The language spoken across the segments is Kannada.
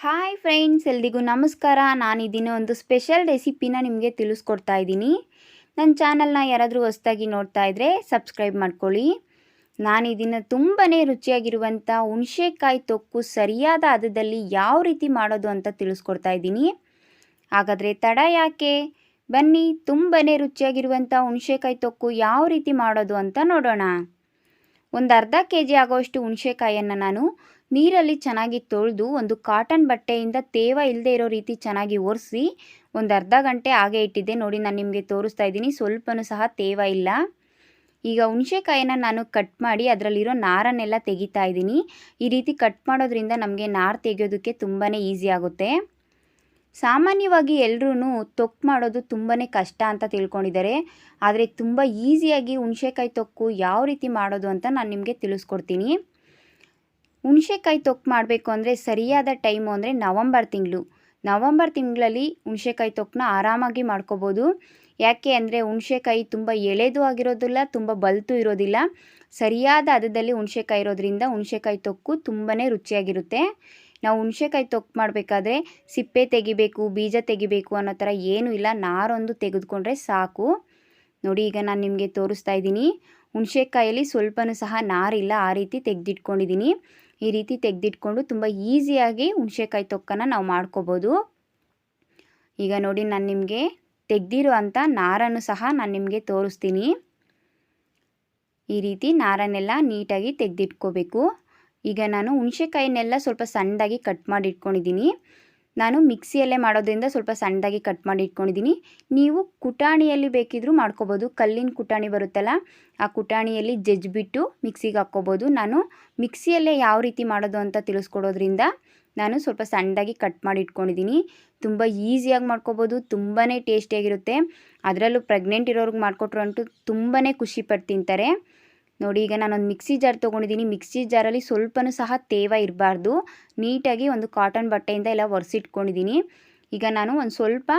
ಹಾಯ್ ಫ್ರೆಂಡ್ಸ್, ಎಲ್ರಿಗೂ ನಮಸ್ಕಾರ. ನಾನು ಇದೀನ ಒಂದು ಸ್ಪೆಷಲ್ ರೆಸಿಪಿನ ನಿಮಗೆ ತಿಳಿಸ್ಕೊಡ್ತಾ ಇದ್ದೀನಿ. ನನ್ನ ಚಾನಲ್ನ ಯಾರಾದರೂ ಹೊಸದಾಗಿ ನೋಡ್ತಾ ಇದ್ದರೆ ಸಬ್ಸ್ಕ್ರೈಬ್ ಮಾಡ್ಕೊಳ್ಳಿ. ನಾನು ಇದನ್ನು ತುಂಬಾ ರುಚಿಯಾಗಿರುವಂಥ ಹುಣಸೆಕಾಯಿ ತೊಕ್ಕು ಸರಿಯಾದ ಹದದಲ್ಲಿ ಯಾವ ರೀತಿ ಮಾಡೋದು ಅಂತ ತಿಳಿಸ್ಕೊಡ್ತಾ ಇದ್ದೀನಿ. ಹಾಗಾದರೆ ತಡ ಯಾಕೆ, ಬನ್ನಿ ತುಂಬಾ ರುಚಿಯಾಗಿರುವಂಥ ಹುಣಸೆಕಾಯಿ ತೊಕ್ಕು ಯಾವ ರೀತಿ ಮಾಡೋದು ಅಂತ ನೋಡೋಣ. ಒಂದು ಅರ್ಧ kg ಆಗೋಷ್ಟು ಹುಣಸೆಕಾಯನ್ನು ನಾನು ನೀರಲ್ಲಿ ಚೆನ್ನಾಗಿ ತೊಳೆದು ಒಂದು ಕಾಟನ್ ಬಟ್ಟೆಯಿಂದ ತೇವ ಇಲ್ಲದೆ ಇರೋ ರೀತಿ ಚೆನ್ನಾಗಿ ಒರೆಸಿ ಒಂದು ಅರ್ಧ ಗಂಟೆ ಹಾಗೆ ಇಟ್ಟಿದ್ದೆ. ನೋಡಿ, ನಾನು ನಿಮಗೆ ತೋರಿಸ್ತಾ ಇದ್ದೀನಿ, ಸ್ವಲ್ಪನೂ ಸಹ ತೇವ ಇಲ್ಲ. ಈಗ ಹುಣಸೆಕಾಯನ್ನು ನಾನು ಕಟ್ ಮಾಡಿ ಅದರಲ್ಲಿರೋ ನಾರನ್ನೆಲ್ಲ ತೆಗಿತಾ ಇದ್ದೀನಿ. ಈ ರೀತಿ ಕಟ್ ಮಾಡೋದ್ರಿಂದ ನಮಗೆ ನಾರು ತೆಗೆಯೋದಕ್ಕೆ ತುಂಬಾ ಈಸಿ ಆಗುತ್ತೆ. ಸಾಮಾನ್ಯವಾಗಿ ಎಲ್ಲರೂ ತೊಕ್ಕು ಮಾಡೋದು ತುಂಬಾ ಕಷ್ಟ ಅಂತ ತಿಳ್ಕೊಂಡಿದ್ದಾರೆ. ಆದರೆ ತುಂಬ ಈಸಿಯಾಗಿ ಹುಣಸೆಕಾಯಿ ತೊಕ್ಕು ಯಾವ ರೀತಿ ಮಾಡೋದು ಅಂತ ನಾನು ನಿಮಗೆ ತಿಳಿಸ್ಕೊಡ್ತೀನಿ. ಹುಣಸೆಕಾಯಿ ತೊಕ್ಕು ಮಾಡಬೇಕು ಅಂದರೆ ಸರಿಯಾದ ಟೈಮು ಅಂದರೆ ನವಂಬರ್ ತಿಂಗಳಲ್ಲಿ ಹುಣಸೆಕಾಯಿ ತೊಕ್ಕನ್ನ ಆರಾಮಾಗಿ ಮಾಡ್ಕೋಬೋದು. ಯಾಕೆ ಅಂದರೆ ಹುಣಸೆಕಾಯಿ ತುಂಬ ಎಳೆದು ಆಗಿರೋದಿಲ್ಲ, ತುಂಬ ಬಲ್ತು ಇರೋದಿಲ್ಲ. ಸರಿಯಾದ ಹದದಲ್ಲಿ ಹುಣಸೆಕಾಯಿ ಇರೋದ್ರಿಂದ ಹುಣಸೆಕಾಯಿ ತೊಕ್ಕು ತುಂಬಾ ರುಚಿಯಾಗಿರುತ್ತೆ. ನಾವು ಹುಣಸೆಕಾಯಿ ತೊಕ್ಕು ಮಾಡಬೇಕಾದ್ರೆ ಸಿಪ್ಪೆ ತೆಗಿಬೇಕು, ಬೀಜ ತೆಗಿಬೇಕು ಅನ್ನೋ ಥರ ಏನೂ ಇಲ್ಲ, ನಾರೊಂದು ತೆಗೆದುಕೊಂಡ್ರೆ ಸಾಕು. ನೋಡಿ, ಈಗ ನಾನು ನಿಮಗೆ ತೋರಿಸ್ತಾ ಇದ್ದೀನಿ. ಹುಣಸೆಕಾಯಲ್ಲಿ ಸ್ವಲ್ಪನೂ ಸಹ ನಾರಿಲ್ಲ, ಆ ರೀತಿ ತೆಗೆದಿಟ್ಕೊಂಡಿದ್ದೀನಿ. ಈ ರೀತಿ ತೆಗೆದಿಟ್ಕೊಂಡು ತುಂಬ ಈಸಿಯಾಗಿ ಹುಣಸೆಕಾಯಿ ತೊಕ್ಕನ್ನು ನಾವು ಮಾಡ್ಕೋಬೋದು. ಈಗ ನೋಡಿ, ನಾನು ನಿಮಗೆ ತೆಗೆದಿರೋ ಅಂಥ ನಾರನ್ನು ಸಹ ನಾನು ನಿಮಗೆ ತೋರಿಸ್ತೀನಿ. ಈ ರೀತಿ ನಾರನ್ನೆಲ್ಲ ನೀಟಾಗಿ ತೆಗೆದಿಟ್ಕೋಬೇಕು. ಈಗ ನಾನು ಹುಣಸೆಕಾಯಿನೆಲ್ಲ ಸ್ವಲ್ಪ ಸಣ್ಣದಾಗಿ ಕಟ್ ಮಾಡಿ ಇಟ್ಕೊಂಡಿದ್ದೀನಿ. ನಾನು ಮಿಕ್ಸಿಯಲ್ಲೇ ಮಾಡೋದ್ರಿಂದ ಸ್ವಲ್ಪ ಸಣ್ಣದಾಗಿ ಕಟ್ ಮಾಡಿ ಇಟ್ಕೊಂಡಿದ್ದೀನಿ. ನೀವು ಕುಟಾಣಿಯಲ್ಲಿ ಬೇಕಿದ್ರೂ ಮಾಡ್ಕೋಬೋದು. ಕಲ್ಲಿನ ಕುಟಾಣಿ ಬರುತ್ತಲ್ಲ, ಆ ಕುಟಾಣಿಯಲ್ಲಿ ಜಜ್ಜಿಬಿಟ್ಟು ಮಿಕ್ಸಿಗೆ ಹಾಕ್ಕೋಬೋದು. ನಾನು ಮಿಕ್ಸಿಯಲ್ಲೇ ಯಾವ ರೀತಿ ಮಾಡೋದು ಅಂತ ತಿಳಿಸ್ಕೊಡೋದ್ರಿಂದ ನಾನು ಸ್ವಲ್ಪ ಸಣ್ಣದಾಗಿ ಕಟ್ ಮಾಡಿ ಇಟ್ಕೊಂಡಿದ್ದೀನಿ. ತುಂಬ ಈಸಿಯಾಗಿ ಮಾಡ್ಕೋಬೋದು, ತುಂಬಾ ಟೇಸ್ಟಿಯಾಗಿರುತ್ತೆ. ಅದರಲ್ಲೂ ಪ್ರೆಗ್ನೆಂಟ್ ಇರೋರ್ಗೆ ಮಾಡಿಕೊಟ್ರು ಅಂತೂ ತುಂಬಾ ಖುಷಿಪಟ್ಟು ತಿಂತಾರೆ. ನೋಡಿ, ಈಗ ನಾನೊಂದು ಮಿಕ್ಸಿ ಜಾರ್ ತೊಗೊಂಡಿದ್ದೀನಿ. ಮಿಕ್ಸಿ ಜಾರಲ್ಲಿ ಸ್ವಲ್ಪನೂ ಸಹ ತೇವ ಇರಬಾರ್ದು. ನೀಟಾಗಿ ಒಂದು ಕಾಟನ್ ಬಟ್ಟೆಯಿಂದ ಎಲ್ಲ ಒರೆಸಿಟ್ಕೊಂಡಿದ್ದೀನಿ. ಈಗ ನಾನು ಒಂದು ಸ್ವಲ್ಪ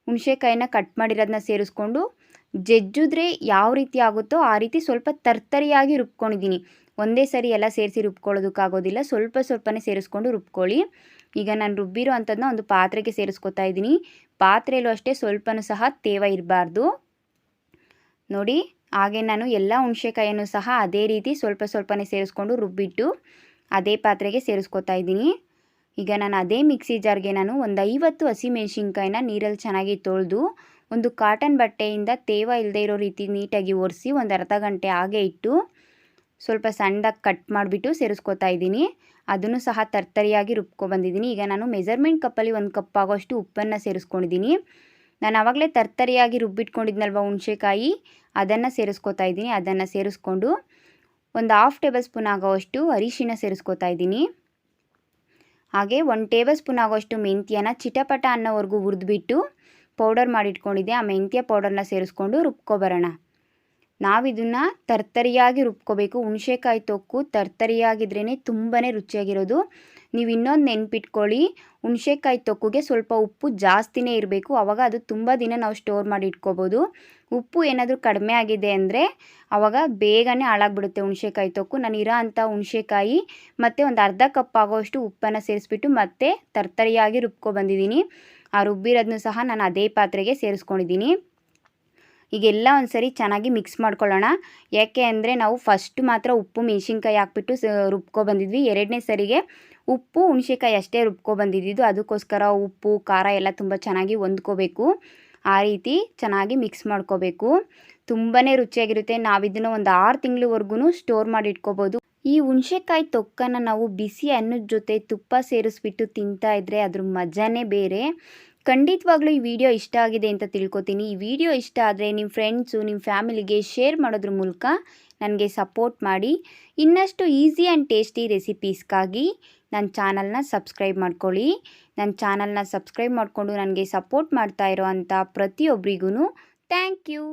ಹುಣಸೆಕಾಯಿನ ಕಟ್ ಮಾಡಿರೋದನ್ನ ಸೇರಿಸ್ಕೊಂಡು ಜಜ್ಜಿದ್ರೆ ಯಾವ ರೀತಿ ಆಗುತ್ತೋ ಆ ರೀತಿ ಸ್ವಲ್ಪ ತರ್ತರಿಯಾಗಿ ರುಬ್ಕೊಂಡಿದ್ದೀನಿ. ಒಂದೇ ಸರಿ ಎಲ್ಲ ಸೇರಿಸಿ ರುಬ್ಕೊಳ್ಳೋದಕ್ಕಾಗೋದಿಲ್ಲ, ಸ್ವಲ್ಪನೇ ಸೇರಿಸ್ಕೊಂಡು ರುಬ್ಕೊಳ್ಳಿ. ಈಗ ನಾನು ರುಬ್ಬಿರೋ ಅಂಥದ್ದನ್ನ ಒಂದು ಪಾತ್ರೆಗೆ ಸೇರಿಸ್ಕೊತಾ ಇದ್ದೀನಿ. ಪಾತ್ರೆಯಲ್ಲೂ ಅಷ್ಟೇ ಸ್ವಲ್ಪನೂ ಸಹ ತೇವ ಇರಬಾರ್ದು. ನೋಡಿ, ಹಾಗೆ ನಾನು ಎಲ್ಲ ಹುಣಸೆಕಾಯನ್ನು ಸಹ ಅದೇ ರೀತಿ ಸ್ವಲ್ಪನೇ ಸೇರಿಸ್ಕೊಂಡು ರುಬ್ಬಿಟ್ಟು ಅದೇ ಪಾತ್ರೆಗೆ ಸೇರಿಸ್ಕೊತಾ ಇದ್ದೀನಿ. ಈಗ ನಾನು ಅದೇ ಮಿಕ್ಸಿ ಜಾರ್ಗೆ ನಾನು ಒಂದು 50 ಹಸಿಮೆಣ್ಸಿನ್ಕಾಯಿನ ನೀರಲ್ಲಿ ಚೆನ್ನಾಗಿ ತೊಳೆದು ಒಂದು ಕಾಟನ್ ಬಟ್ಟೆಯಿಂದ ತೇವ ಇಲ್ಲದೆ ಇರೋ ರೀತಿ ನೀಟಾಗಿ ಒರೆಸಿ ಒಂದು ಅರ್ಧ ಗಂಟೆ ಹಾಗೆ ಇಟ್ಟು ಸ್ವಲ್ಪ ಸಣ್ಣದಾಗಿ ಕಟ್ ಮಾಡಿಬಿಟ್ಟು ಸೇರಿಸ್ಕೊತಾ ಇದ್ದೀನಿ. ಅದನ್ನು ಸಹ ತರ್ತರಿಯಾಗಿ ರುಬ್ಕೊಬಂದಿದ್ದೀನಿ. ಈಗ ನಾನು ಮೆಜರ್ಮೆಂಟ್ ಕಪ್ಪಲ್ಲಿ 1 ಕಪ್ ಆಗೋಷ್ಟು ಉಪ್ಪನ್ನು ಸೇರಿಸ್ಕೊಂಡಿದ್ದೀನಿ. ನಾನು ಆವಾಗಲೇ ತರ್ತರಿಯಾಗಿ ರುಬ್ಬಿಟ್ಕೊಂಡಿದ್ನಲ್ವ ಹುಣಸೆಕಾಯಿ, ಅದನ್ನು ಸೇರಿಸ್ಕೊತಾ ಇದ್ದೀನಿ. ಅದನ್ನು ಸೇರಿಸ್ಕೊಂಡು ಒಂದು 1/2 ಟೇಬಲ್ ಸ್ಪೂನ್ ಆಗೋಷ್ಟು ಅರಿಶಿನ ಸೇರಿಸ್ಕೊತಾ ಇದ್ದೀನಿ. ಹಾಗೆ 1 ಟೇಬಲ್ ಸ್ಪೂನ್ ಆಗೋಷ್ಟು ಮೆಂತ್ಯನ ಚಿಟಪಟ ಅನ್ನೋವರೆಗೂ ಹುರಿದ್ಬಿಟ್ಟು ಪೌಡರ್ ಮಾಡಿಟ್ಕೊಂಡಿದ್ದೆ. ಆ ಮೆಂತ್ಯ ಪೌಡರ್ನ ಸೇರಿಸ್ಕೊಂಡು ರುಬ್ಕೊಬರೋಣ. ನಾವಿದನ್ನು ತರ್ತರಿಯಾಗಿ ರುಬ್ಕೋಬೇಕು. ಹುಣಸೆಕಾಯಿ ತೊಕ್ಕು ತರ್ತರಿಯಾಗಿದ್ರೇ ತುಂಬಾ ರುಚಿಯಾಗಿರೋದು. ನೀವು ಇನ್ನೊಂದು ನೆನ್ಪಿಟ್ಕೊಳ್ಳಿ, ಹುಣಸೆಕಾಯಿ ತೊಕ್ಕುಗೆ ಸ್ವಲ್ಪ ಉಪ್ಪು ಜಾಸ್ತಿನೇ ಇರಬೇಕು. ಆವಾಗ ಅದು ತುಂಬ ದಿನ ನಾವು ಸ್ಟೋರ್ ಮಾಡಿ ಇಟ್ಕೋಬೋದು. ಉಪ್ಪು ಏನಾದರೂ ಕಡಿಮೆ ಆಗಿದೆ ಅಂದರೆ ಆವಾಗ ಬೇಗನೆ ಹಾಳಾಗ್ಬಿಡುತ್ತೆ ಹುಣಸೆಕಾಯಿ ತೊಕ್ಕು. ನಾನು ಇರೋ ಅಂಥ ಹುಣಸೆಕಾಯಿ ಮತ್ತು ಒಂದು ಅರ್ಧ ಕಪ್ ಆಗೋಷ್ಟು ಉಪ್ಪನ್ನು ಸೇರಿಸ್ಬಿಟ್ಟು ಮತ್ತೆ ತರ್ತರಿಯಾಗಿ ರುಬ್ಕೊಬಂದಿದ್ದೀನಿ. ಆ ರುಬ್ಬಿರೋದನ್ನು ಸಹ ನಾನು ಅದೇ ಪಾತ್ರೆಗೆ ಸೇರಿಸ್ಕೊಂಡಿದ್ದೀನಿ. ಈಗೆಲ್ಲ ಒಂದು ಸರಿ ಚೆನ್ನಾಗಿ ಮಿಕ್ಸ್ ಮಾಡ್ಕೊಳ್ಳೋಣ. ಯಾಕೆ ಅಂದರೆ ನಾವು ಫಸ್ಟ್ ಮಾತ್ರ ಉಪ್ಪು ಮೆಣಸಿನ್ಕಾಯಿ ಹಾಕ್ಬಿಟ್ಟು ರುಬ್ಕೊಬಂದಿದ್ವಿ. 2ನೇ ಸರಿಗೆ ಉಪ್ಪು ಹುಣಸೆಕಾಯಿ ಅಷ್ಟೇ ರುಬ್ಕೊಬಂದಿದ್ದು. ಅದಕ್ಕೋಸ್ಕರ ಉಪ್ಪು ಖಾರ ಎಲ್ಲ ತುಂಬ ಚೆನ್ನಾಗಿ ಹೊಂದ್ಕೋಬೇಕು. ಆ ರೀತಿ ಚೆನ್ನಾಗಿ ಮಿಕ್ಸ್ ಮಾಡ್ಕೋಬೇಕು. ತುಂಬಾ ರುಚಿಯಾಗಿರುತ್ತೆ. ನಾವಿದನ್ನು ಒಂದು 6 ತಿಂಗಳವರೆಗೂ ಸ್ಟೋರ್ ಮಾಡಿ ಇಟ್ಕೋಬೋದು. ಈ ಹುಣಸೆಕಾಯಿ ತೊಕ್ಕನ್ನು ನಾವು ಬಿಸಿ ಅನ್ನದ ಜೊತೆ ತುಪ್ಪ ಸೇರಿಸ್ಬಿಟ್ಟು ತಿಂತಾ ಇದ್ದರೆ ಅದ್ರ ಮಜಾನೇ ಬೇರೆ. ಖಂಡಿತವಾಗ್ಲೂ ಈ ವಿಡಿಯೋ ಇಷ್ಟ ಆಗಿದೆ ಅಂತ ತಿಳ್ಕೊತೀನಿ. ಈ ವಿಡಿಯೋ ಇಷ್ಟ ಆದರೆ ನಿಮ್ಮ ಫ್ರೆಂಡ್ಸು, ನಿಮ್ಮ ಫ್ಯಾಮಿಲಿಗೆ ಶೇರ್ ಮಾಡೋದ್ರ ಮೂಲಕ ನನಗೆ ಸಪೋರ್ಟ್ ಮಾಡಿ. ಇನ್ನಷ್ಟು ಈಸಿ ಆ್ಯಂಡ್ ಟೇಸ್ಟಿ ರೆಸಿಪೀಸ್ಗಾಗಿ ನನ್ನ ಚಾನಲ್ನ ಸಬ್ಸ್ಕ್ರೈಬ್ ಮಾಡ್ಕೊಳ್ಳಿ. ನನ್ನ ಚಾನಲ್ನ ಸಬ್ಸ್ಕ್ರೈಬ್ ಮಾಡಿಕೊಂಡು ನನಗೆ ಸಪೋರ್ಟ್ ಮಾಡ್ತಾ ಇರೋ ಅಂಥ ಪ್ರತಿಯೊಬ್ಬರಿಗೂ ಥ್ಯಾಂಕ್ ಯು.